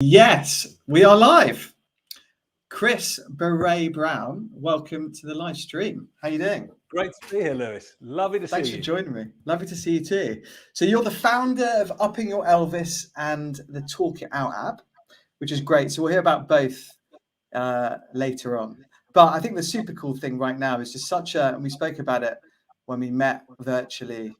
Yes, we are live. Chris Baréz-Brown, welcome to the live stream. How you doing? Great to be here, Lewis. Lovely to see you. Thanks for joining me. Lovely to see you too. So you're the founder of Upping Your Elvis and the Talk It Out app, which is great. So we'll hear about both later on. But I think the super cool thing right now is just and we spoke about it when we met virtually,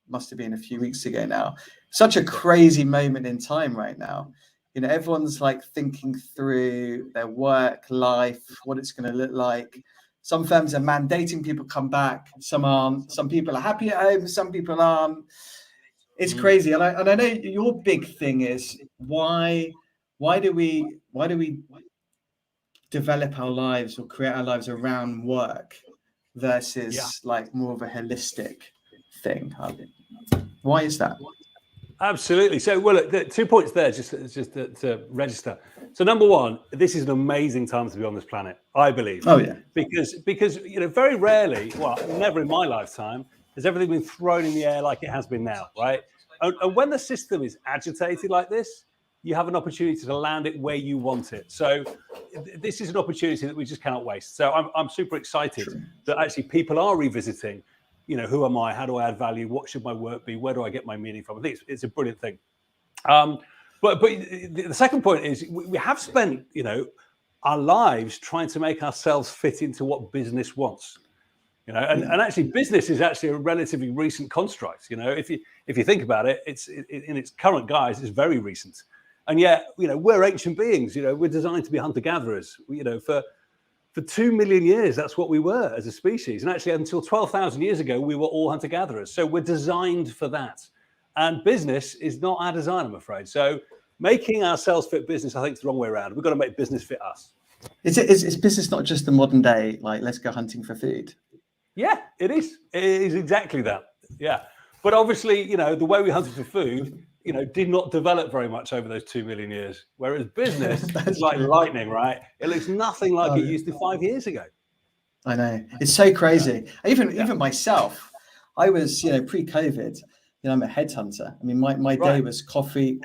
must have been a few weeks ago now, such a crazy moment in time right now. You know, everyone's like thinking through their work life, what it's going to look like. Some firms are mandating people come back. Some aren't. Some people are happy at home. Some people aren't. It's crazy. And I know your big thing is why do we develop our lives or create our lives around work versus like more of a holistic thing? Why is that? Absolutely. So, well, look, 2 points there, just to register. So, number one, this is an amazing time to be on this planet, I believe. Oh yeah. Because you know, very rarely, well, never in my lifetime, has everything been thrown in the air like it has been now, right? And when the system is agitated like this, you have an opportunity to land it where you want it. So, this is an opportunity that we just cannot waste. So, I'm super excited that actually people are revisiting. You know, who am I? How do I add value? What should my work be? Where do I get my meaning from? I think it's a brilliant thing. But the second point is we have spent, you know, our lives trying to make ourselves fit into what business wants. You know, and actually business is actually a relatively recent construct. You know, if you think about it, it's in its current guise, it's very recent. And yet, you know, we're ancient beings. You know, we're designed to be hunter-gatherers. You know, for 2 million years, that's what we were as a species. And actually, until 12,000 years ago, we were all hunter-gatherers. So we're designed for that. And business is not our design, I'm afraid. So making ourselves fit business, I think, is the wrong way around. We've got to make business fit us. Is business not just the modern day, like, let's go hunting for food? Yeah, it is. It is exactly that. Yeah. But obviously, you know, the way we hunted for food, you know, did not develop very much over those 2 million years. Whereas business is like lightning, right? It looks nothing like it used to 5 years ago. I know. It's so crazy. Even myself, I was, you know, pre-COVID, you know, I'm a headhunter. I mean, my day was coffee,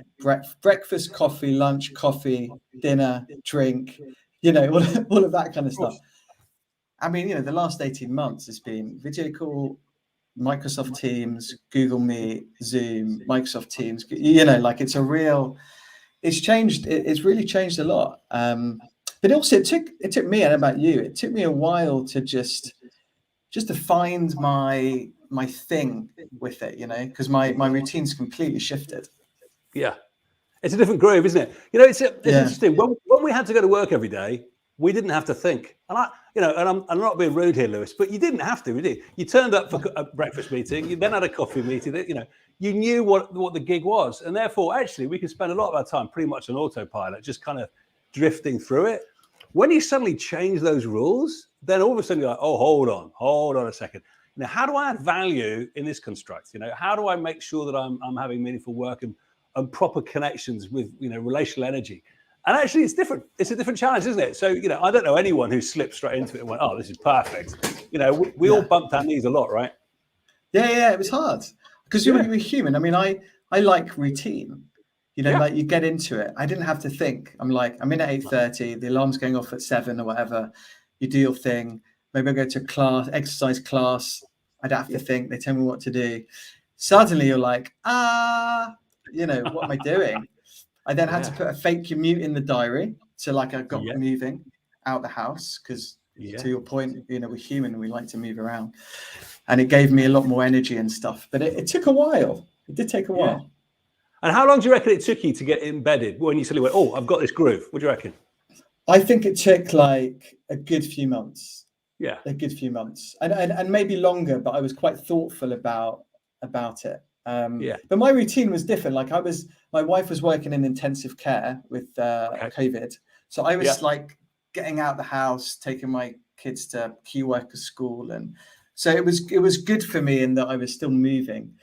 breakfast, coffee, lunch, coffee, dinner, drink, you know, all of that kind of stuff. I mean, you know, the last 18 months has been video call, Microsoft Teams, Google Meet, Zoom, Microsoft Teams, you know, like it's changed. It's really changed a lot. But also it took me, and about you, it took me a while to just to find my thing with it, you know, because my routine's completely shifted. Yeah. It's a different groove, isn't it? You know, it's interesting. When we had to go to work every day, we didn't have to think. And I'm not being rude here, Lewis, but you didn't have to, did you? You turned up for a breakfast meeting, you then had a coffee meeting, you know, you knew what the gig was. And therefore, actually, we could spend a lot of our time pretty much on autopilot, just kind of drifting through it. When you suddenly change those rules, then all of a sudden you're like, oh, hold on a second. You know, how do I add value in this construct? You know, how do I make sure that I'm having meaningful work and proper connections with, you know, relational energy? And actually, it's different. It's a different challenge, isn't it? So, you know, I don't know anyone who slipped straight into it and went, oh, this is perfect. You know, we all bumped our knees a lot, right? Yeah, it was hard because you're human. I mean, I like routine. You know, like you get into it. I didn't have to think. I'm in at 8:30. The alarm's going off at 7 or whatever. You do your thing. Maybe I go to class, exercise class. I don't have to think. They tell me what to do. Suddenly, you're like, you know, what am I doing? I then had to put a fake commute in the diary. So like I got moving out the house because to your point, you know, we're human and we like to move around. And it gave me a lot more energy and stuff. But it took a while. It did take a while. And how long do you reckon it took you to get embedded when you suddenly went, oh, I've got this groove? What do you reckon? I think it took like a good few months. Yeah. A good few months. And maybe longer, but I was quite thoughtful about it. But my routine was different. Like my wife was working in intensive care with COVID. So I was like getting out the house, taking my kids to key worker school. And so it was good for me in that I was still moving.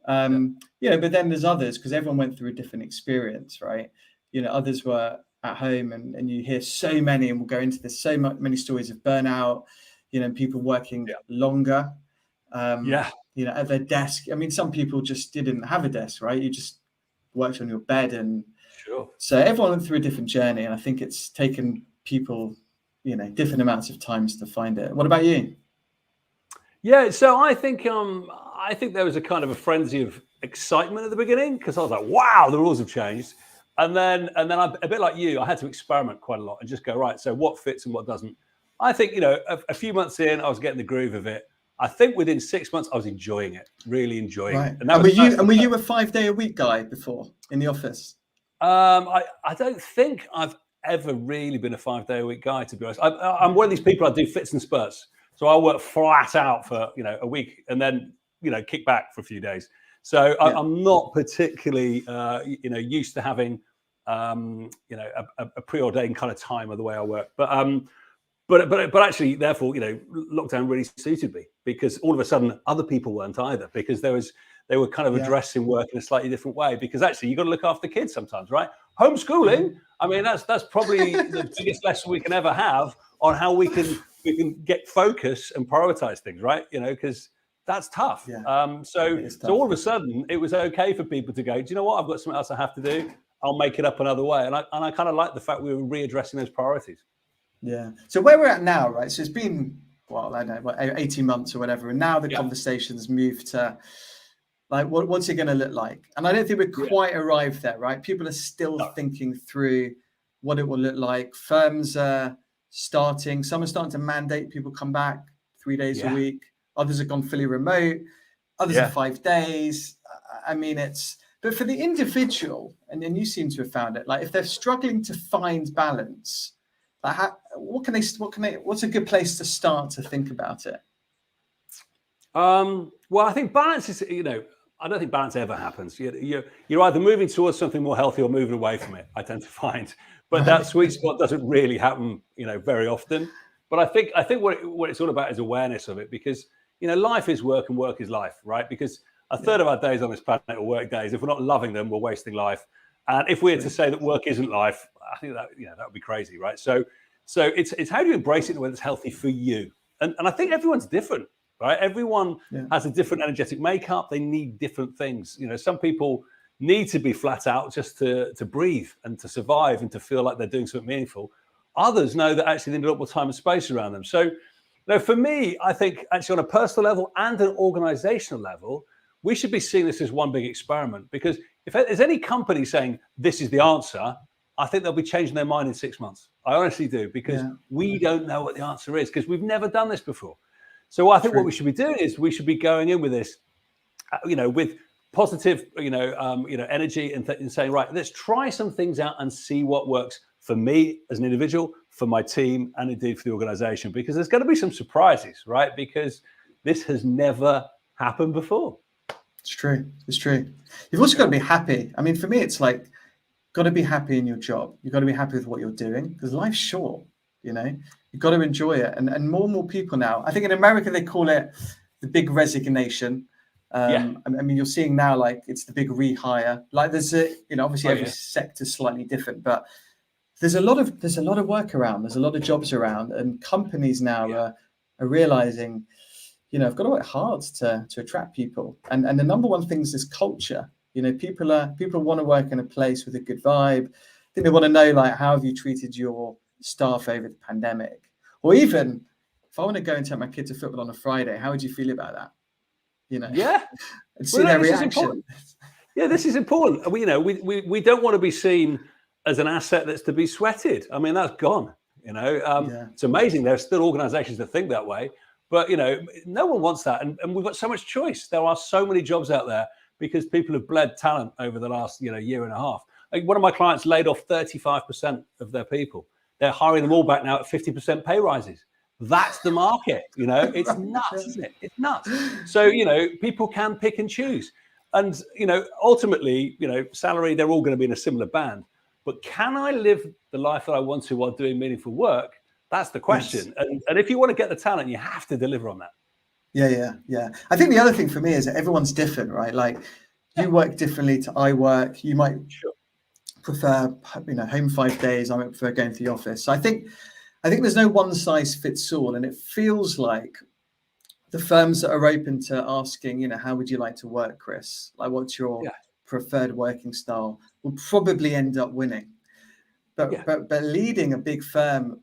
You know, but then there's others because everyone went through a different experience, right? You know, others were at home and you hear so many, and we'll go into this, so many stories of burnout, you know, people working longer. You know, at their desk. I mean, some people just didn't have a desk, right? You just worked on your bed and Sure. So everyone went through a different journey, and I think it's taken people, different amounts of times to find it. What about you? Yeah, so I think there was a kind of a frenzy of excitement at the beginning because I was like, wow, the rules have changed. And then I'm a bit like you, I had to experiment quite a lot and just go, right, so what fits and what doesn't. I think, a few months in, I was getting the groove of it. I think within 6 months, I was enjoying it, really enjoying it. And were you a 5-day-a-week guy before in the office? I don't think I've ever really been a 5-day-a-week guy, to be honest. I'm one of these people, I do fits and spurts. So I work flat out for, a week and then, kick back for a few days. So I'm not particularly, used to having, a preordained kind of time of the way I work. But actually, therefore, lockdown really suited me because all of a sudden other people weren't either, because they were kind of addressing work in a slightly different way, because actually you've got to look after kids sometimes, right? Homeschooling, I mean, that's probably the biggest lesson we can ever have on how we can get focus and prioritize things, right? Because that's tough. So all of a sudden it was okay for people to go, do you know what? I've got something else I have to do. I'll make it up another way. And I kind of like the fact we were readdressing those priorities. Yeah. So where we're at now, right? So it's been, I don't know, 18 months or whatever. And now the conversations moved to like, what's it going to look like? And I don't think we're quite arrived there, right? People are still thinking through what it will look like. Firms are starting, some are starting to mandate people come back 3 days a week. Others have gone fully remote. Others are 5 days. I mean, but for the individual, and then you seem to have found it, like if they're struggling to find balance, like what's a good place to start to think about it? Well, I think balance is, I don't think balance ever happens. You're either moving towards something more healthy or moving away from it, I tend to find. But that sweet spot doesn't really happen, very often. But I think what it's all about is awareness of it, because, life is work and work is life, right? Because a third of our days on this planet are work days. If we're not loving them, we're wasting life. And if we're to say that work isn't life, I think that would be crazy, right? So it's how do you embrace it when it's healthy for you? And I think everyone's different, right? Everyone has a different energetic makeup. They need different things. Some people need to be flat out just to breathe and to survive and to feel like they're doing something meaningful. Others know that actually they need a lot more time and space around them. So, for me, I think actually on a personal level and an organizational level, we should be seeing this as one big experiment, because if there's any company saying this is the answer, I think they'll be changing their mind in 6 months. I honestly do, because we don't know what the answer is, because we've never done this before. So I think what we should be doing is we should be going in with this, with positive, energy and saying, right, let's try some things out and see what works for me as an individual, for my team, and indeed for the organization, because there's going to be some surprises, right? Because this has never happened before. It's true. You've also got to be happy. I mean, for me, it's like, got to be happy in your job. You've got to be happy with what you're doing, because life's short, you've got to enjoy it. And more people now, I think in America, they call it the big resignation. I mean, you're seeing now, like, it's the big rehire. Like there's obviously every sector is slightly different, but there's a lot of work around. There's a lot of jobs around, and companies now are realizing, I've got to work hard to attract people. And the number one thing is this culture. People want to work in a place with a good vibe. I think they want to know, like, how have you treated your staff over the pandemic? Or even if I want to go and take my kid to football on a Friday, how would you feel about that? And see their reaction. This is important. We don't want to be seen as an asset that's to be sweated. I mean, that's gone. It's amazing. There are still organizations that think that way, but no one wants that. And we've got so much choice. There are so many jobs out there because people have bled talent over the last year and a half. Like, one of my clients laid off 35% of their people. They're hiring them all back now at 50% pay rises. That's the market. It's nuts, isn't it? It's nuts. So people can pick and choose, and ultimately, salary, they're all going to be in a similar band. But can I live the life that I want to while doing meaningful work? That's the question. Yes. And if you want to get the talent, you have to deliver on that. Yeah. I think the other thing for me is that everyone's different, right? Like, you work differently to I work. You might prefer, home 5 days. I might prefer going to the office. So I think there's no one size fits all. And it feels like the firms that are open to asking, how would you like to work, Chris? Like, what's your preferred working style will probably end up winning. But leading a big firm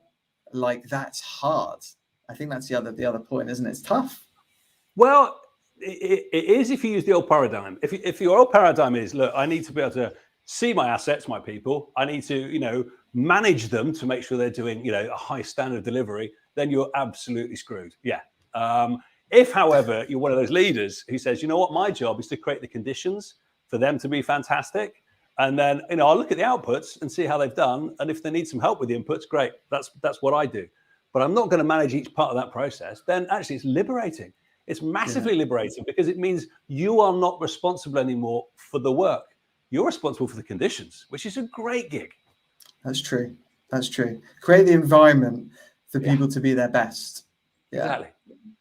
like that's hard. I think that's the other point, isn't it? It's tough. Well, it is if you use the old paradigm. If your old paradigm is, look, I need to be able to see my assets, my people, I need to, manage them to make sure they're doing, a high standard delivery, then you're absolutely screwed. Yeah. If, however, you're one of those leaders who says, you know what, my job is to create the conditions for them to be fantastic. And then, I'll look at the outputs and see how they've done. And if they need some help with the inputs, great. That's what I do. But I'm not going to manage each part of that process. Then actually it's liberating. It's massively liberating because it means you are not responsible anymore for the work. You're responsible for the conditions, which is a great gig. That's true. Create the environment for people to be their best. Yeah.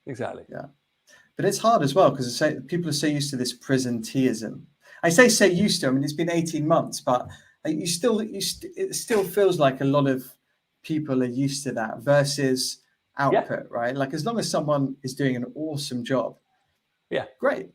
Exactly. Yeah. But it's hard as well because people are so used to this presenteeism. I say so used to. I mean, it's been 18 months, but it still feels like a lot of people are used to that versus output, right? Like as long as someone is doing an awesome job, great.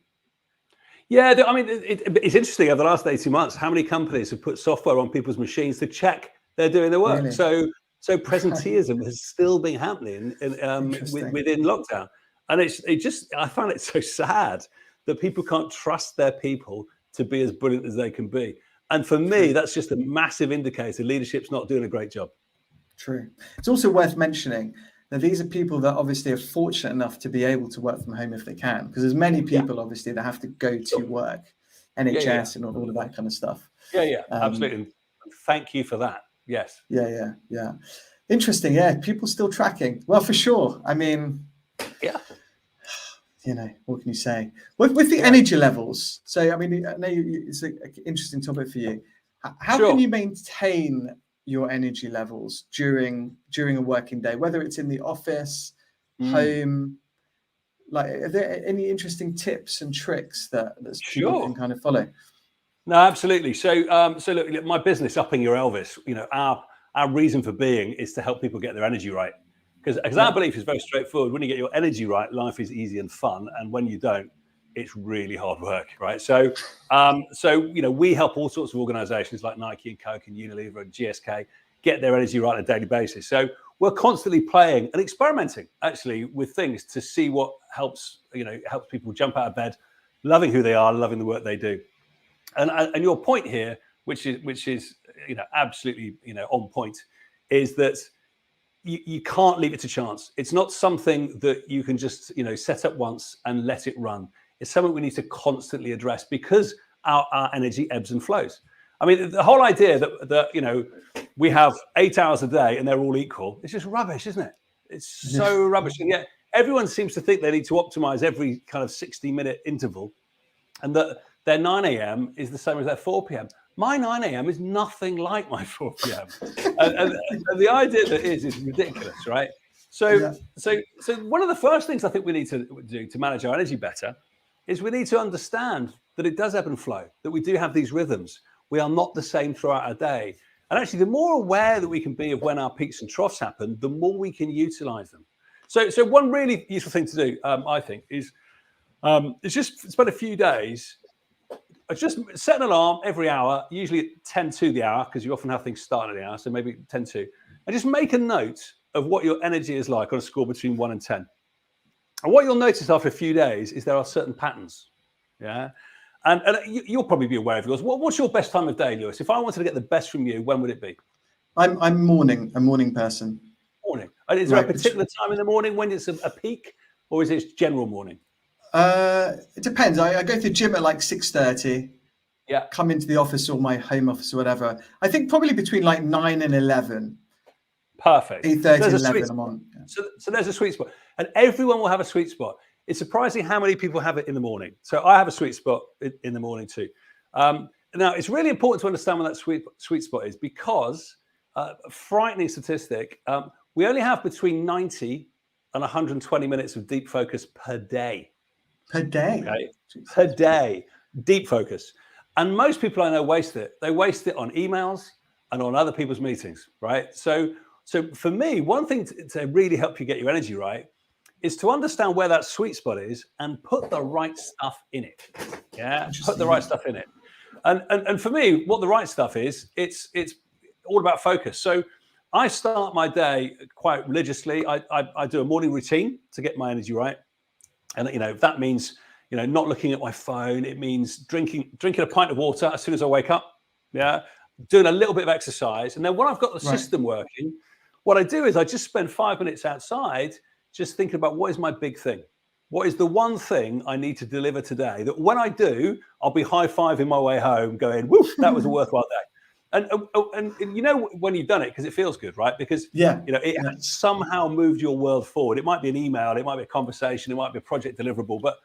Yeah, I mean, it's interesting over the last 18 months, how many companies have put software on people's machines to check they're doing the work. Really? So presenteeism has still been happening within lockdown. And I find it so sad that people can't trust their people to be as brilliant as they can be. And for me, that's just a massive indicator leadership's not doing a great job. True. It's also worth mentioning that these are people that obviously are fortunate enough to be able to work from home if they can, because there's many people obviously that have to go to work, NHS and all of that kind of stuff. Absolutely. Thank you for that. Yes. Yeah. Interesting. Yeah, people still tracking. Well, for sure. I mean, what can you say? With the energy levels. So, I mean, I know it's an interesting topic for you. How can you maintain your energy levels during a working day, whether it's in the office, home? Like, are there any interesting tips and tricks that people can kind of follow? No, absolutely. So look, my business, Upping Your Elvis, our reason for being is to help people get their energy right. Because our belief is very straightforward. When you get your energy right, life is easy and fun. And when you don't, it's really hard work, right? So we help all sorts of organizations like Nike and Coke and Unilever and GSK get their energy right on a daily basis. So we're constantly playing and experimenting actually with things to see what helps people jump out of bed, loving who they are, loving the work they do. And your point here, which is absolutely on point, is that you can't leave it to chance. It's not something that you can just set up once and let it run. It's something we need to constantly address because our energy ebbs and flows. I mean, the whole idea that we have 8 hours a day and they're all equal, it's just rubbish, isn't it? It's so rubbish. And yet everyone seems to think they need to optimize every kind of 60-minute interval, and that their 9 a.m. is the same as their 4 p.m. My 9 a.m. is nothing like my 4 p.m. and the idea that is ridiculous, right? So one of the first things I think we need to do to manage our energy better is we need to understand that it does ebb and flow, that we do have these rhythms. We are not the same throughout our day. And actually, the more aware that we can be of when our peaks and troughs happen, the more we can utilize them. So one really useful thing to do, I think, is just spend a few days. Just set an alarm every hour, usually 10 to the hour, because you often have things starting at the hour, so maybe 10 to. And just make a note of what your energy is like on a score between 1 and 10. And what you'll notice after a few days is there are certain patterns. Yeah. And you'll probably be aware of yours. What's your best time of day, Lewis? If I wanted to get the best from you, when would it be? I'm a morning person. Morning. And is there a particular time in the morning when it's a peak, or is it general morning? It depends. I go to the gym at like 6:30. Yeah. Come into the office or my home office or whatever. I think probably between like 9 and 11. Perfect. 8:30 and 11. I'm on. Yeah. So there's a sweet spot, and everyone will have a sweet spot. It's surprising how many people have it in the morning. So I have a sweet spot in the morning too. Now it's really important to understand what that sweet spot is, because frightening statistic, we only have between 90 and 120 minutes of deep focus per day. Per day? Okay? Per day, deep focus. And most people I know waste it. They waste it on emails and on other people's meetings, right? So for me, one thing to really help you get your energy right is to understand where that sweet spot is and put the right stuff in it. Yeah, put the right stuff in it. And for me, what the right stuff is, it's all about focus. So I start my day quite religiously. I do a morning routine to get my energy right. And, if that means, not looking at my phone, it means drinking a pint of water as soon as I wake up. Yeah. Doing a little bit of exercise. And then when I've got the system working, what I do is I just spend 5 minutes outside just thinking about what is my big thing. What is the one thing I need to deliver today that when I do, I'll be high-fiving my way home going, woof, that was a worthwhile day. And when you've done it, because it feels good, right? Because it has somehow moved your world forward. It might be an email, it might be a conversation, it might be a project deliverable. But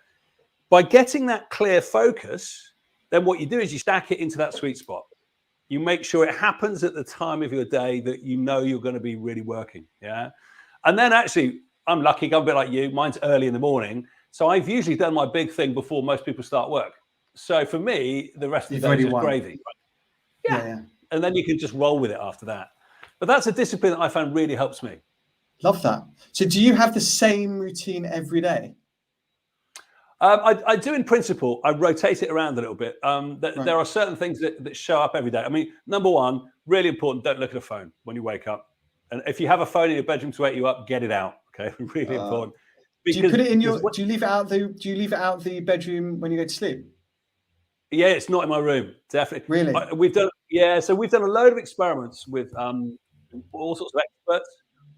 by getting that clear focus, then what you do is you stack it into that sweet spot. You make sure it happens at the time of your day that you're going to be really working. Yeah. And then actually, I'm lucky, I'm a bit like you. Mine's early in the morning. So I've usually done my big thing before most people start work. So for me, the rest of the day is just gravy. Yeah. And then you can just roll with it after that. But that's a discipline that I found really helps me. Love that. So do you have the same routine every day? I do in principle. I rotate it around a little bit. There are certain things that show up every day. I mean, number one, really important, don't look at a phone when you wake up. And if you have a phone in your bedroom to wake you up, get it out. Okay, really important. Do you put it in your? Do you leave it out the bedroom when you go to sleep? Yeah, it's not in my room. Definitely. Really? So we've done a load of experiments with all sorts of experts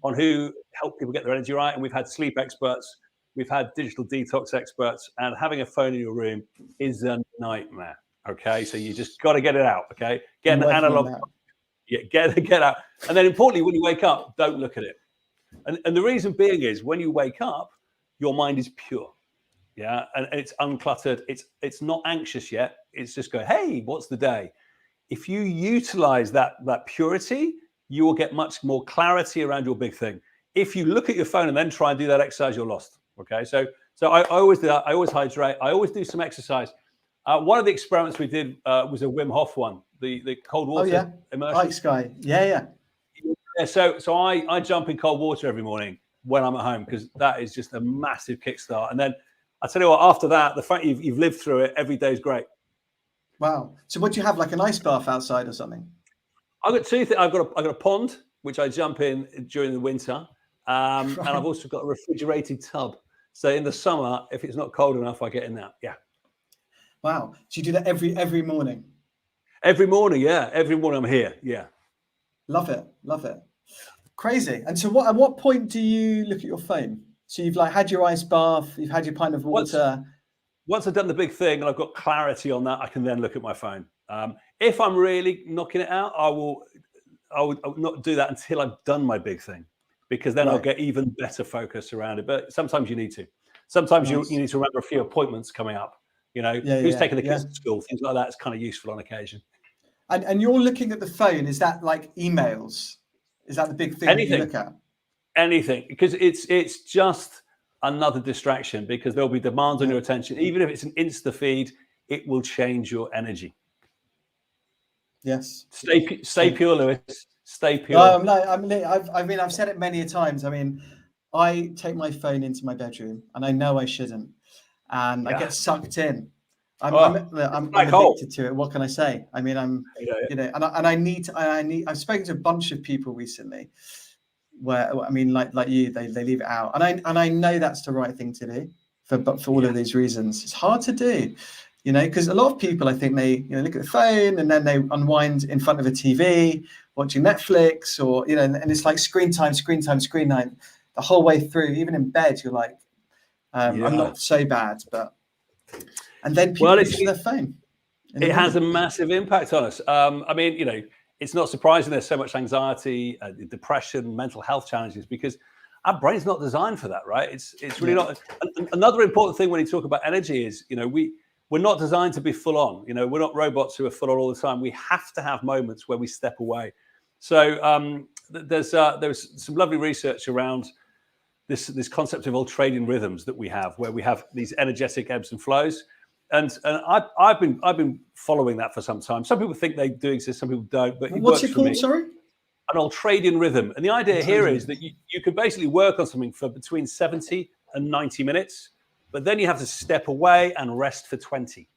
on who help people get their energy right, and we've had sleep experts, we've had digital detox experts, and having a phone in your room is a nightmare. Okay, so you just got to get it out. Okay, get an analog. Yeah, get out, and then importantly, when you wake up, don't look at it. And the reason being is when you wake up, your mind is pure. Yeah, and it's uncluttered. It's not anxious yet. It's just go, hey, what's the day? If you utilize that purity, you will get much more clarity around your big thing. If you look at your phone and then try and do that exercise, you're lost. Okay, so I always do that. I always hydrate. I always do some exercise. One of the experiments we did was a Wim Hof one, the cold water immersion. Ice guy. Yeah. So I jump in cold water every morning when I'm at home because that is just a massive kickstart. And then I tell you what, after that, the fact you've lived through it every day is great. Wow. So what do you have, like an ice bath outside or something? I've got two things. I've got a pond which I jump in during the winter, and I've also got a refrigerated tub. So in the summer, if it's not cold enough, I get in that. Yeah. Wow. So you do that every morning? Every morning, yeah. Every morning I'm here. Yeah. Love it. Crazy. And so at what point do you look at your phone? So you've like had your ice bath, you've had your pint of water. Once I've done the big thing and I've got clarity on that, I can then look at my phone. If I'm really knocking it out, I will not do that until I've done my big thing, because then I'll get even better focus around it. But sometimes you need to. Sometimes you need to remember a few appointments coming up. Who's taking the kids to school, things like that. It's kind of useful on occasion. And you're looking at the phone. Is that like emails? Is that the big thing that you look at? Anything, because it's just another distraction, because there'll be demands on your attention. Even if it's an Insta feed, it will change your energy. Yes. Stay pure, Lewis. Stay pure. I've said it many times. I mean, I take my phone into my bedroom, and I know I shouldn't, and I get sucked in. I'm addicted to it. What can I say? I mean, I've spoken to a bunch of people recently where, I mean, like you, they leave it out. And I know that's the right thing to do for all of these reasons. It's hard to do, because a lot of people, I think they, look at the phone and then they unwind in front of a TV, watching Netflix or, and it's like screen time, the whole way through. Even in bed, you're like, I'm not so bad, but... And then people reach their phone. It has a massive impact on us. I mean, it's not surprising there's so much anxiety, depression, mental health challenges, because our brain's not designed for that, right? It's really not. Another important thing when you talk about energy is, we're not designed to be full on. We're not robots who are full on all the time. We have to have moments where we step away. So there's some lovely research around this concept of ultradian rhythms that we have, where we have these energetic ebbs and flows. And I've been following that for some time. Some people think they do exist, some people don't. But what's it called? Sorry, an ultradian rhythm. And the idea here is that you can basically work on something for between 70 and 90 minutes, but then you have to step away and rest for 20.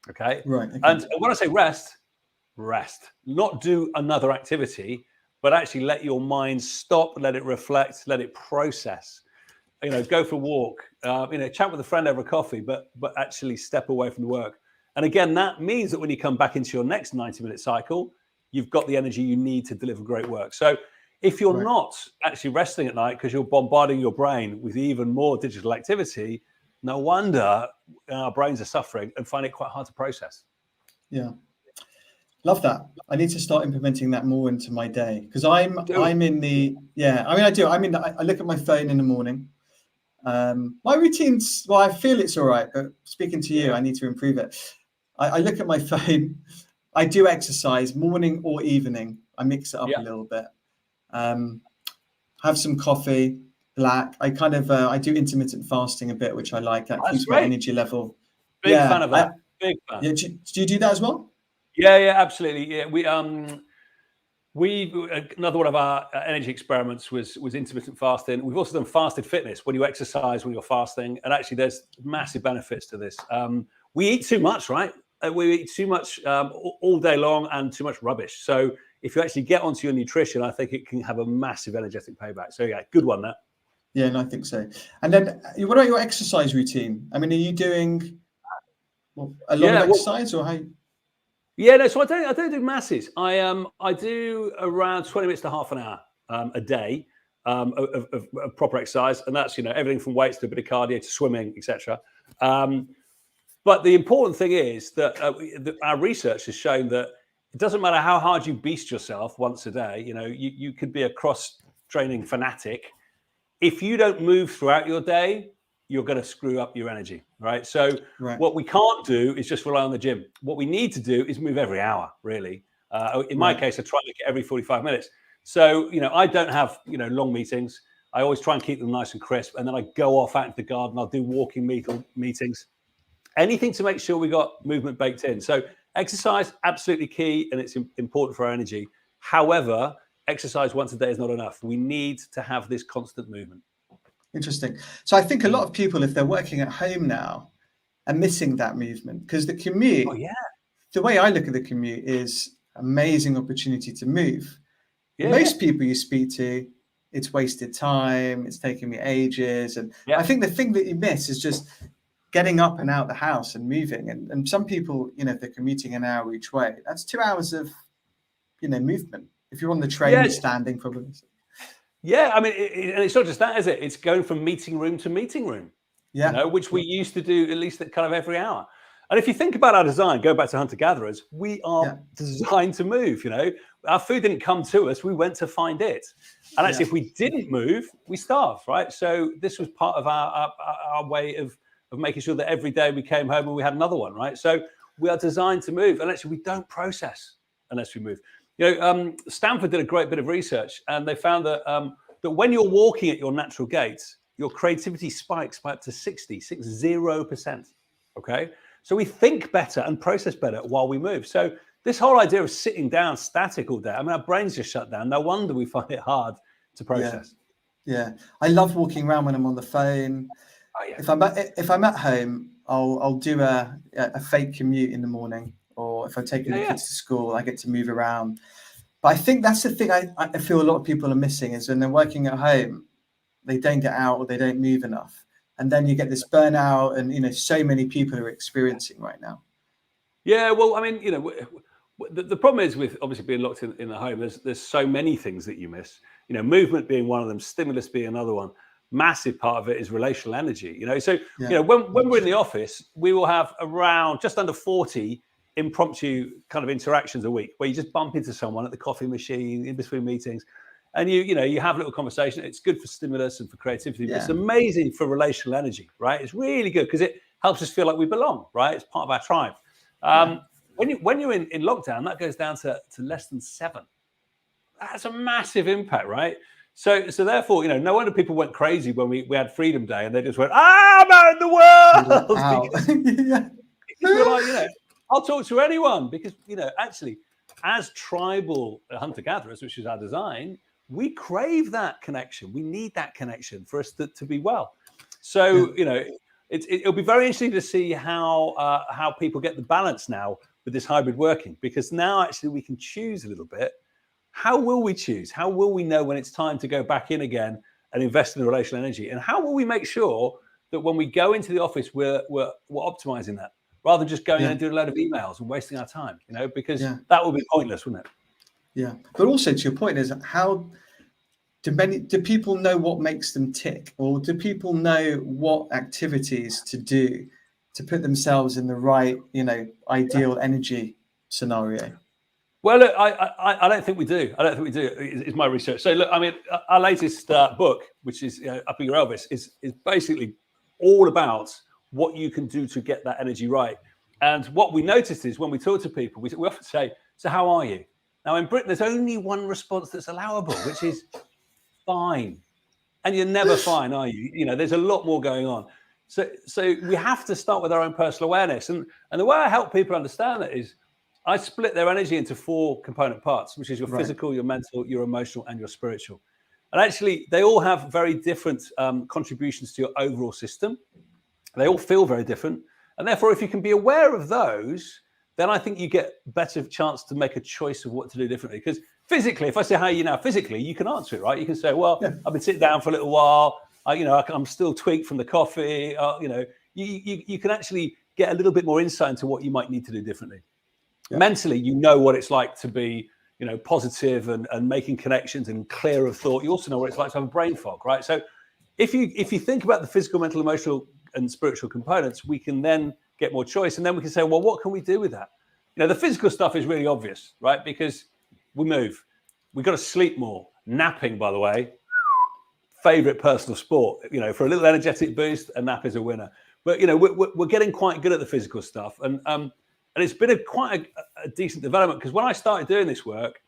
Okay. Right. Okay. And when I say rest, not do another activity, but actually let your mind stop, let it reflect, let it process. Go for a walk, chat with a friend over coffee, but actually step away from the work. And again, that means that when you come back into your next 90-minute cycle, you've got the energy you need to deliver great work. So if you're not actually resting at night because you're bombarding your brain with even more digital activity, no wonder our brains are suffering and find it quite hard to process. Yeah. Love that. I need to start implementing that more into my day, because I'm in the, I do. I look at my phone in the morning. My routine's, well, I feel it's all right, but speaking to you, I need to improve it. I look at my phone. I do exercise morning or evening. I mix it up a little bit. Have some coffee, black. I do intermittent fasting a bit, which I like. That keeps my energy level. Big fan of that. Big fan. Yeah, do you do that as well? Yeah, absolutely. Yeah, we another one of our energy experiments was intermittent fasting. We've also done fasted fitness, when you exercise when you're fasting, and actually there's massive benefits to this. We eat too much, right? We eat too much all day long, and too much rubbish. So if you actually get onto your nutrition, I think it can have a massive energetic payback. So yeah, good one there. Yeah, and I think so. And then what about your exercise routine? I mean, are you doing a lot of exercise, or how? Yeah, no. So I don't do masses. I do around 20 minutes to half an hour a day of proper exercise, and that's everything from weights to a bit of cardio to swimming, etc. But the important thing is that our research has shown that it doesn't matter how hard you beast yourself once a day. You could be a cross-training fanatic. If you don't move throughout your day, you're going to screw up your energy, right? So what we can't do is just rely on the gym. What we need to do is move every hour, really. In my case, I try to make it every 45 minutes. So, I don't have, long meetings. I always try and keep them nice and crisp. And then I go off out into the garden. I'll do walking meetings. Anything to make sure we got movement baked in. So exercise, absolutely key, and it's important for our energy. However, exercise once a day is not enough. We need to have this constant movement. Interesting. So I think a lot of people, if they're working at home now, are missing that movement, because the commute, the way I look at the commute, is amazing opportunity to move. Most people you speak to, it's wasted time. It's taking me ages. And I think the thing that you miss is just getting up and out the house and moving. And some people, if they're commuting an hour each way, that's 2 hours of, movement. If you're on the train, you're standing probably. Yeah, I mean, and it's not just that, is it? It's going from meeting room to meeting room, which we used to do at least kind of every hour. And if you think about our design, go back to hunter-gatherers, we are designed to move, Our food didn't come to us, we went to find it. And actually, if we didn't move, we starved, right? So this was part of our way of making sure that every day we came home and we had another one, right? So we are designed to move. And actually, we don't process unless we move. Stanford did a great bit of research, and they found that that when you're walking at your natural gait, your creativity spikes by up to 60%. Okay, so we think better and process better while we move. So this whole idea of sitting down static all day, I mean, our brains just shut down. No wonder we find it hard to process. Yeah, I love walking around when I'm on the phone. If I'm at home, I'll do a fake commute in the morning. Or if I'm taking the kids to school, I get to move around. But I think that's the thing I feel a lot of people are missing, is when they're working at home, they don't get out or they don't move enough. And then you get this burnout, and, so many people are experiencing right now. Yeah, well, I mean, the problem is with obviously being locked in the home, there's so many things that you miss. Movement being one of them, stimulus being another one. Massive part of it is relational energy. So when we're in the office, we will have around just under 40 impromptu kind of interactions a week, where you just bump into someone at the coffee machine in between meetings, and you have a little conversation. It's good for stimulus and for creativity, but it's amazing for relational energy, right? It's really good because it helps us feel like we belong, right? It's part of our tribe. When you're in lockdown, that goes down to less than 7. That's a massive impact, right? So therefore, no wonder people went crazy when we had Freedom Day, and they just went, I'm out in the world. because we're like, I'll talk to anyone, because, actually, as tribal hunter-gatherers, which is our design, we crave that connection. We need that connection for us to be well. So, it'll be very interesting to see how people get the balance now with this hybrid working, because now actually we can choose a little bit. How will we choose? How will we know when it's time to go back in again and invest in the relational energy? And how will we make sure that when we go into the office, we're optimizing that, rather than just going in and doing a load of emails and wasting our time, because that would be pointless, wouldn't it? Yeah. But also, to your point, is how do people know what makes them tick, or do people know what activities to do to put themselves in the right, ideal energy scenario? Well, look, I don't think we do. I don't think we do. Is my research. So look, I mean, our latest book, which is Upping Your Elvis, is basically all about what you can do to get that energy right. And what we noticed is when we talk to people, we often say, "So how are you?" Now in Britain, there's only one response that's allowable, which is fine. And you're never fine, are you? There's a lot more going on. So we have to start with our own personal awareness. And the way I help people understand that is I split their energy into 4 component parts, which is your physical, your mental, your emotional, and your spiritual. And actually, they all have very different contributions to your overall system. They all feel very different. And therefore, if you can be aware of those, then I think you get a better chance to make a choice of what to do differently. Because physically, if I say, how are you now physically, you can answer it, right? You can say, well, I've been sitting down for a little while. I'm still tweaked from the coffee. You can actually get a little bit more insight into what you might need to do differently. Yeah. Mentally, you know what it's like to be, positive and making connections and clear of thought. You also know what it's like to have a brain fog, right? So if you think about the physical, mental, emotional, and spiritual components, we can then get more choice. And then we can say, well, what can we do with that? The physical stuff is really obvious, right? Because we move. We've got to sleep more. Napping, by the way, favorite personal sport. For a little energetic boost, a nap is a winner. But, we're getting quite good at the physical stuff. And it's been quite a decent development, because when I started doing this work,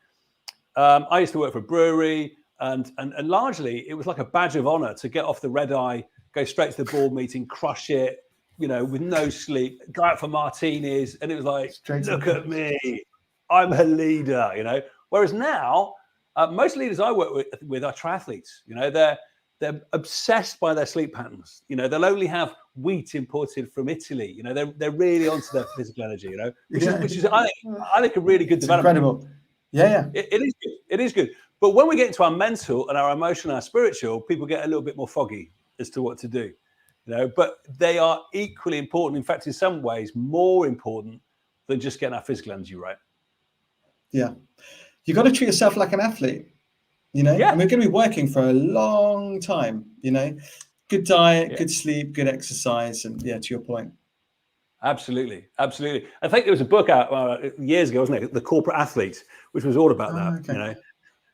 I used to work for a brewery, and largely it was like a badge of honor to get off the red eye, go straight to the board meeting, crush it, with no sleep, go out for martinis, and it was like, look at me, I'm a leader, Whereas now, most leaders I work with are triathletes. They're obsessed by their sleep patterns. They'll only have wheat imported from Italy. They're really onto their physical energy. Which is I think a really good development. Incredible. Yeah. It is good. It is good. But when we get into our mental and our emotional, our spiritual, people get a little bit more foggy as to what to do. But they are equally important. In fact, in some ways, more important than just getting our physical energy right. Yeah, you got to treat yourself like an athlete. And we're going to be working for a long time. Good diet, good sleep, good exercise, and to your point. Absolutely. I think there was a book out years ago, wasn't it? The Corporate Athlete, which was all about that. Okay.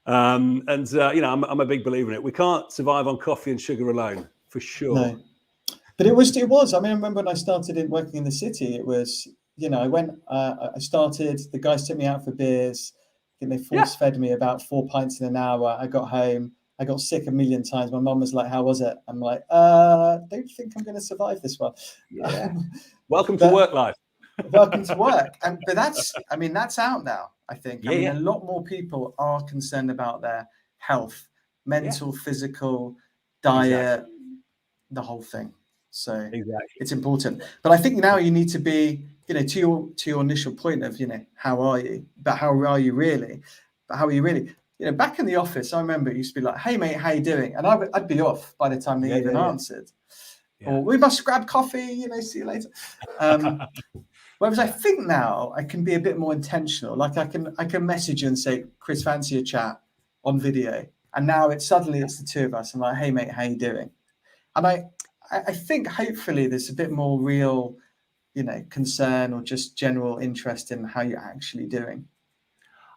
I'm a big believer in it. We can't survive on coffee and sugar alone, for sure. No. But it was. I mean, I remember when I started working in the city, it was, I started, the guys took me out for beers. I think they force fed me about 4 pints in an hour. I got home. I got sick a million times. My mum was like, how was it? I'm like, don't think I'm going to survive this one. Yeah. Welcome to work life. Welcome to work. But that's out now, I think. A lot more people are concerned about their health, mental, physical, diet, the whole thing. So it's important. But I think now you need to be, to your initial point of, how are you? But how are you really? But how are you really? Back in the office, I remember it used to be like, hey, mate, how you doing? And I'd be off by the time they even answered. Yeah. Or we must grab coffee, see you later. Whereas I think now I can be a bit more intentional. Like I can message you and say, Chris, fancy a chat on video. And now it's the two of us. I'm like, hey, mate, how you doing? And I think hopefully there's a bit more real, concern or just general interest in how you're actually doing.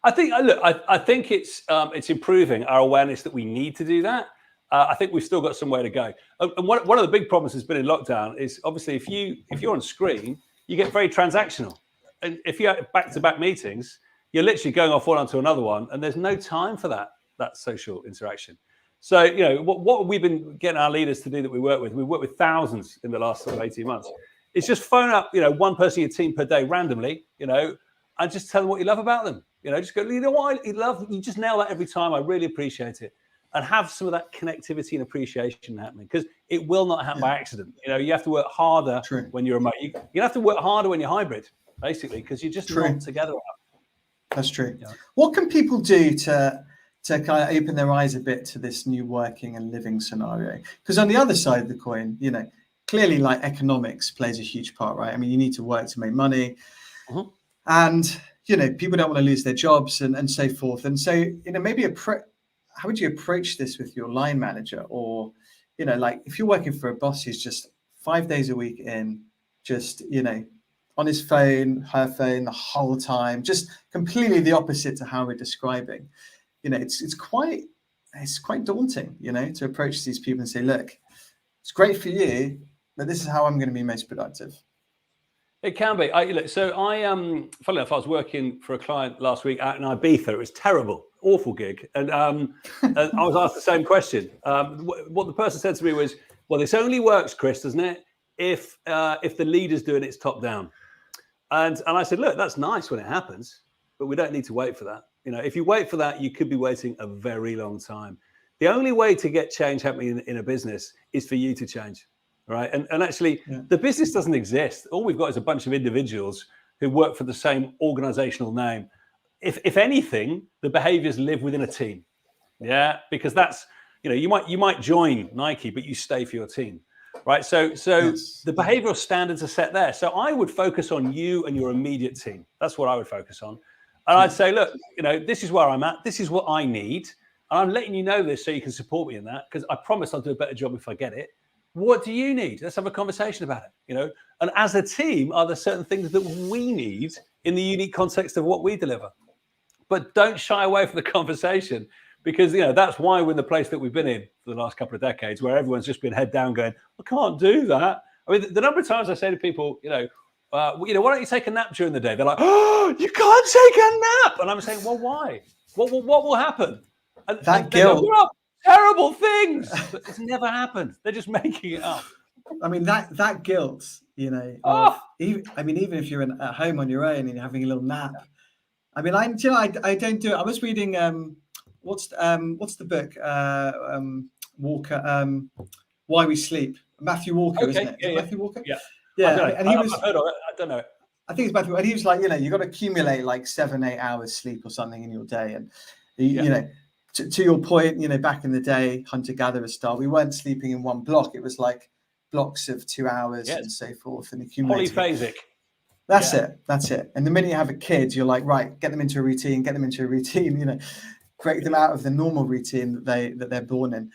I think it's improving our awareness that we need to do that. I think we've still got some way to go. And one of the big problems has been in lockdown is obviously if you're on screen, you get very transactional. And if you have back-to-back meetings, you're literally going off one onto another one, and there's no time for that social interaction. So, what we've been getting our leaders to do that we work with thousands in the last sort of 18 months, is just phone up, one person in your team per day randomly, and just tell them what you love about them. Just go, you know what, you just nail that every time. I really appreciate it. and have some of that connectivity and appreciation happening, because it will not happen by accident. You have to work harder when you're remote. You have to work harder when you're hybrid, basically, because you're just not together enough. That's true. What can people do to kind of open their eyes a bit to this new working and living scenario? Because on the other side of the coin, clearly like economics plays a huge part, right? I mean, you need to work to make money, and people don't want to lose their jobs and so forth. And so maybe how would you approach this with your line manager, or like if you're working for a boss who's just 5 days a week in, just on his phone, her phone the whole time, just completely the opposite to how we're describing. It's quite daunting, to approach these people and say, look, it's great for you, but this is how I'm going to be most productive. It can be. Funnily enough, I was working for a client last week out in Ibiza. It was terrible, awful gig. And I was asked the same question. What the person said to me was, well, this only works, Chris, doesn't it, if the leader's doing it top down. And I said, look, that's nice when it happens, but we don't need to wait for that. If you wait for that, you could be waiting a very long time. The only way to get change happening in a business is for you to change, right? And actually, the business doesn't exist. All we've got is a bunch of individuals who work for the same organizational name. If anything, the behaviors live within a team, because that's, you might join Nike, but you stay for your team. Right. So the behavioral standards are set there. So I would focus on you and your immediate team. That's what I would focus on. And I'd say, look, this is where I'm at. This is what I need. And I'm letting you know this so you can support me in that, because I promise I'll do a better job if I get it. What do you need? Let's have a conversation about it. And as a team, are there certain things that we need in the unique context of what we deliver? But don't shy away from the conversation. Because, that's why we're in the place that we've been in for the last couple of decades, where everyone's just been head down going, I can't do that. I mean, the number of times I say to people, why don't you take a nap during the day? They're like, oh, you can't take a nap. And I'm saying, well, why? What will happen? And that guilt. Go, terrible things. But it's never happened. They're just making it up. I mean, that guilt, even if you're at home on your own and you're having a little nap. I mean, I don't do it. I was reading... What's the book? Walker. Why We Sleep. Matthew Walker, isn't it? Matthew Walker. Yeah. And I've heard of it. I don't know. I think it's Matthew. And he was like, you got to accumulate like 7-8 hours sleep or something in your day. And to your point, back in the day, hunter-gatherer style, we weren't sleeping in one block. It was like blocks of 2 hours and so forth, and accumulating. Polyphasic. That's it. And the minute you have a kid, you're like, right, get them into a routine. Break them out of the normal routine that they're born in.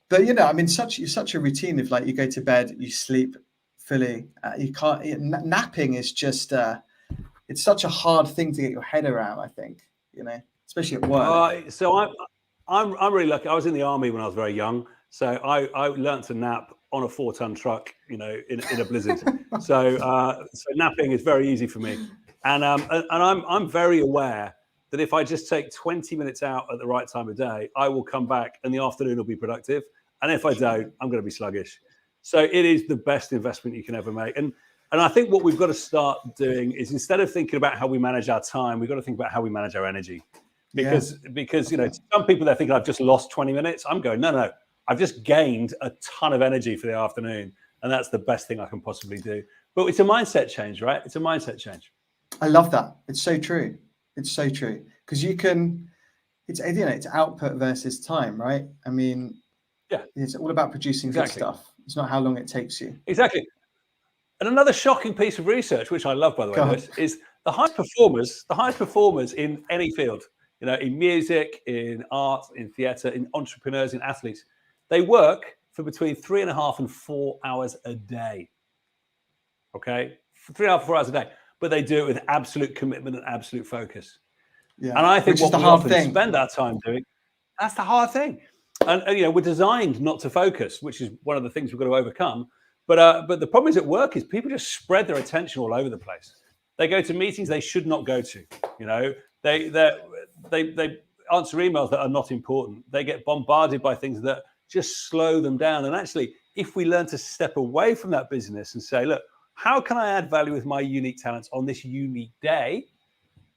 But such a routine of like, you go to bed, you sleep fully. You can't. Napping is just it's such a hard thing to get your head around. I think especially at work. So I'm really lucky. I was in the army when I was very young, so I learned to nap on a 4-ton truck, in a blizzard. So napping is very easy for me, and I'm very aware that if I just take 20 minutes out at the right time of day, I will come back and the afternoon will be productive. And if I don't, I'm going to be sluggish. So it is the best investment you can ever make. And I think what we've got to start doing is, instead of thinking about how we manage our time, we've got to think about how we manage our energy. Because some people, they're thinking, I've just lost 20 minutes. I'm going, no, I've just gained a ton of energy for the afternoon. And that's the best thing I can possibly do. But it's a mindset change, right? It's a mindset change. I love that. It's so true. It's so true, because it's output versus time, right? I mean, it's all about producing good stuff. It's not how long it takes you. Exactly. And another shocking piece of research, which I love, by the way, Lewis, is the highest performers in any field, in music, in art, in theatre, in entrepreneurs, in athletes, they work for between 3.5 and 4 hours a day. Okay, 3.5 to 4 hours a day. But they do it with absolute commitment and absolute focus. Yeah. And I think what we often spend our time doing, that's the hard thing. And we're designed not to focus, which is one of the things we've got to overcome. But the problem is at work is people just spread their attention all over the place. They go to meetings they should not go to. They answer emails that are not important. They get bombarded by things that just slow them down. And actually, if we learn to step away from that business and say, look, how can I add value with my unique talents on this unique day?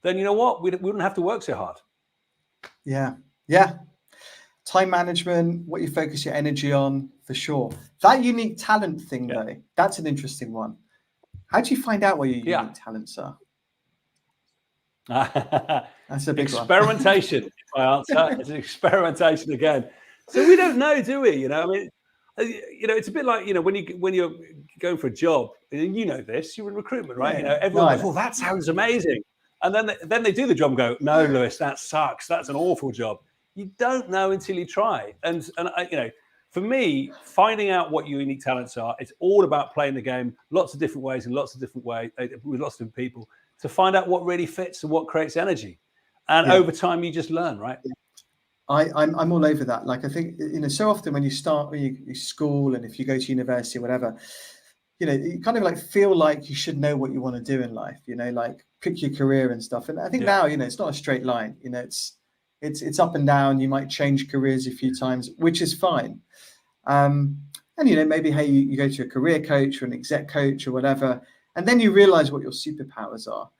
Then you know what? We wouldn't have to work so hard. Yeah. time management, what you focus your energy on, for sure. That unique talent thing, though, that's an interesting one. How do you find out what your unique talents are? That's a big experimentation. one. My answer is experimentation again. So we don't know, do we? You know, I mean, you know, it's a bit like, you know, when you're going for a job, and you know this, you're in recruitment, right? Yeah. You know, everyone goes, "Oh, that sounds amazing," and then they do the job and go, "No, Lewis, that sucks. That's an awful job." You don't know until you try. And you know, for me, finding out what your unique talents are, it's all about playing the game lots of different ways in lots of different ways with lots of different people to find out what really fits and what creates energy. And over time, you just learn, right? I'm all over that. Like, I think, you know, so often when you start, when you school, and if you go to university or whatever, you know, you kind of like feel like you should know what you want to do in life, you know, like pick your career and stuff. And I think now, you know, it's not a straight line, you know, it's up and down. You might change careers a few times, which is fine. And, you know, maybe, hey, you go to a career coach or an exec coach or whatever, and then you realize what your superpowers are.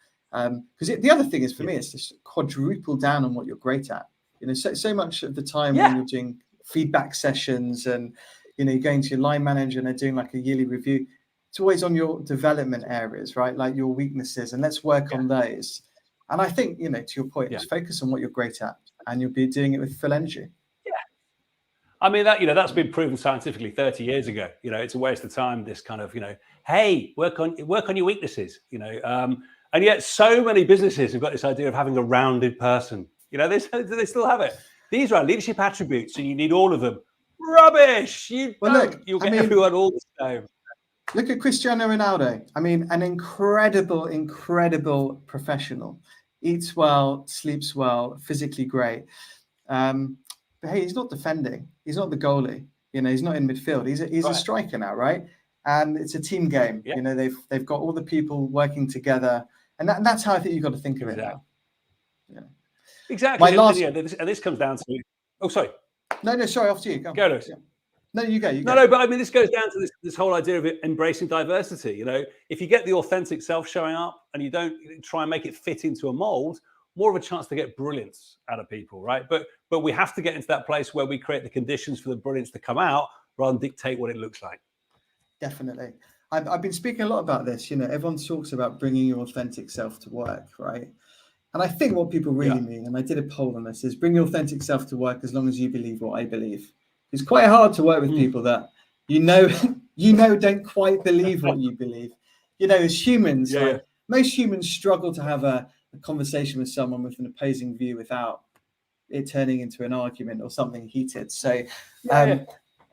Because the other thing is, for me, it's just quadruple down on what you're great at. You know, so much of the time when you're doing feedback sessions and, you know, you're going to your line manager and they're doing like a yearly review, it's always on your development areas, right? Like your weaknesses, and let's work on those. And I think, you know, to your point, just focus on what you're great at and you'll be doing it with full energy. Yeah. I mean, that, you know, that's been proven scientifically 30 years ago. You know, it's a waste of time, this kind of, you know, hey, work on your weaknesses, you know. And yet so many businesses have got this idea of having a rounded person. You know, they still have it. These are our leadership attributes, and you need all of them. Rubbish! You'll get everyone all the same. Look at Cristiano Ronaldo. I mean, an incredible professional. Eats well, sleeps well, physically great. But hey, he's not defending. He's not the goalie. You know, he's not in midfield. He's a striker now, right? And it's a team game. You know, they've got all the people working together, and that's how I think you've got to think of it now. Yeah. Exactly. And this comes down to. Oh, sorry. No, sorry. Off to you. Go, Lewis. Yeah. No, you go. No, but I mean, this goes down to this whole idea of embracing diversity. You know, if you get the authentic self showing up and you don't try and make it fit into a mold, more of a chance to get brilliance out of people, right? But we have to get into that place where we create the conditions for the brilliance to come out rather than dictate what it looks like. Definitely. I've been speaking a lot about this. You know, everyone talks about bringing your authentic self to work, right? And I think what people really mean, and I did a poll on this, is bring your authentic self to work as long as you believe what I believe. It's quite hard to work with people that you know don't quite believe what you believe. You know, as humans, most humans struggle to have a conversation with someone with an opposing view without it turning into an argument or something heated. So, but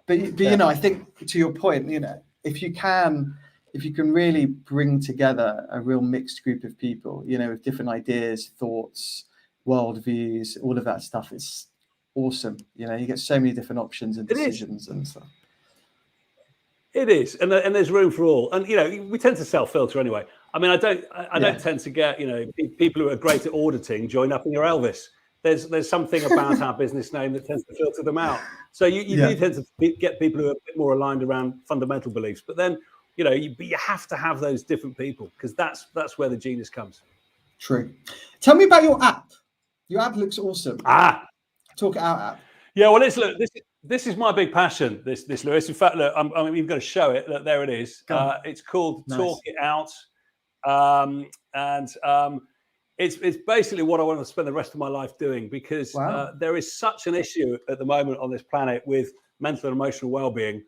you know, I think to your point, you know, if you can really bring together a real mixed group of people, you know, with different ideas, thoughts, worldviews, all of that stuff, is awesome. You know, you get so many different options and decisions and stuff. It is, and there's room for all. And you know, we tend to self-filter anyway. I mean, I don't tend to get, you know, people who are great at auditing join Upping Your Elvis. There's something about our business name that tends to filter them out. So you do tend to get people who are a bit more aligned around fundamental beliefs. But then, you know, you have to have those different people, because that's where the genius comes. True. Tell me about your app. Your app looks awesome. Talk it out app. Yeah, well, look, this is my big passion, this Lewis. In fact, look, I'm even going to show it. Look, there it is. It's called Talk It Out. It's basically what I want to spend the rest of my life doing, because there is such an issue at the moment on this planet with mental and emotional well-being.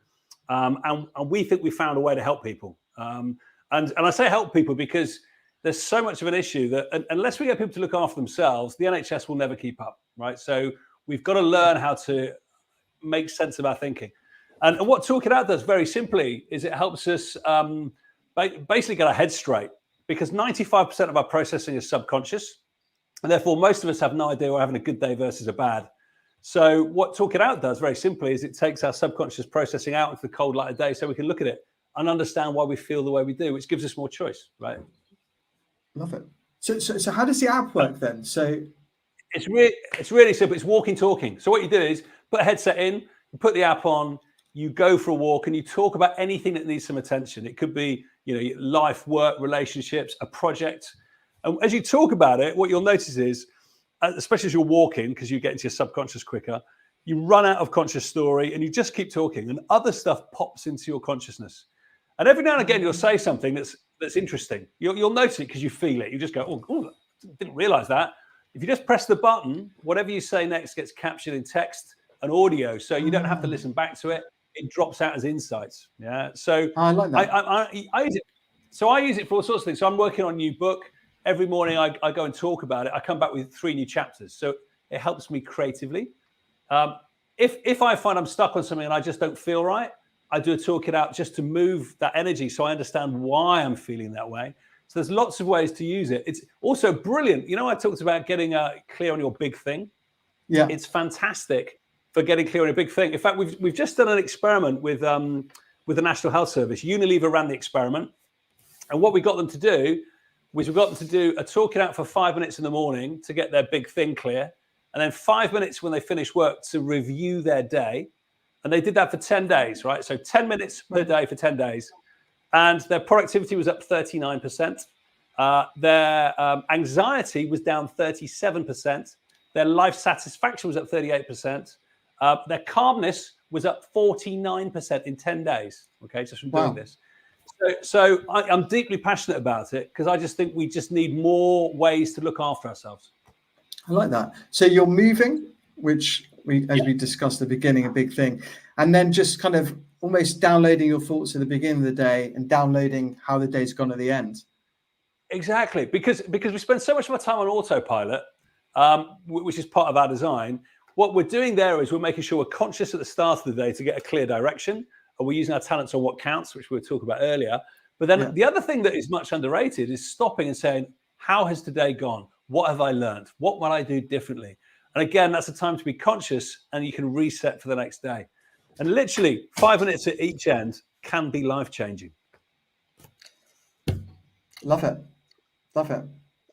And we think we found a way to help people. And I say help people because there's so much of an issue that unless we get people to look after themselves, the NHS will never keep up, right? So we've got to learn how to make sense of our thinking. And what Talk It Out does very simply is it helps us basically get our heads straight, because 95% of our processing is subconscious. And therefore, most of us have no idea we're having a good day versus a bad. So what Talk It Out does very simply is it takes our subconscious processing out into the cold light of day so we can look at it and understand why we feel the way we do, which gives us more choice, right? Love it. So how does the app work then? So it's really simple. It's walking, talking. So what you do is put a headset in, you put the app on, you go for a walk, and you talk about anything that needs some attention. It could be, you know, life, work, relationships, a project. And as you talk about it, what you'll notice is, especially as you're walking, because you get into your subconscious quicker, you run out of conscious story and you just keep talking and other stuff pops into your consciousness. And every now and again, you'll say something that's interesting. You'll notice it because you feel it. You just go, oh, didn't realize that. If you just press the button, whatever you say next gets captured in text and audio. So you don't have to listen back to it. It drops out as insights. Yeah. So I like that. I use it. So I use it for all sorts of things. So I'm working on a new book. Every morning I go and talk about it. I come back with 3 new chapters. So it helps me creatively. If I find I'm stuck on something and I just don't feel right, I do a talk it out just to move that energy so I understand why I'm feeling that way. So there's lots of ways to use it. It's also brilliant. You know, I talked about getting clear on your big thing. Yeah. It's fantastic for getting clear on a big thing. In fact, we've just done an experiment with the National Health Service. Unilever ran the experiment. And what we got them to do was we got them to do a talk it out for 5 minutes in the morning to get their big thing clear. And then 5 minutes when they finish work to review their day. And they did that for 10 days, right? So 10 minutes per day for 10 days. And their productivity was up 39%. Their anxiety was down 37%. Their life satisfaction was up 38%. Their calmness was up 49% in 10 days, okay, just from doing this. So I'm deeply passionate about it because I just think we just need more ways to look after ourselves. I like that. So you're moving, which as we discussed at the beginning, a big thing, and then just kind of almost downloading your thoughts at the beginning of the day and downloading how the day's gone at the end. Exactly, because we spend so much of our time on autopilot, which is part of our design. What we're doing there is we're making sure we're conscious at the start of the day to get a clear direction, and we're using our talents on what counts, which we were talking about earlier. But then the other thing that is much underrated is stopping and saying, how has today gone? What have I learned? What will I do differently? And again, that's a time to be conscious and you can reset for the next day. And literally 5 minutes at each end can be life-changing. Love it. Love it.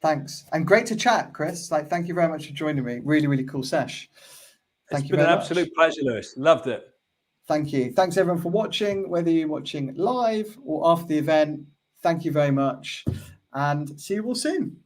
Thanks. And great to chat, Chris. Thank you very much for joining me. Really, really cool sesh. It's been an absolute pleasure, Lewis. Loved it. Thank you. Thanks everyone for watching, whether you're watching live or after the event. Thank you very much and see you all soon.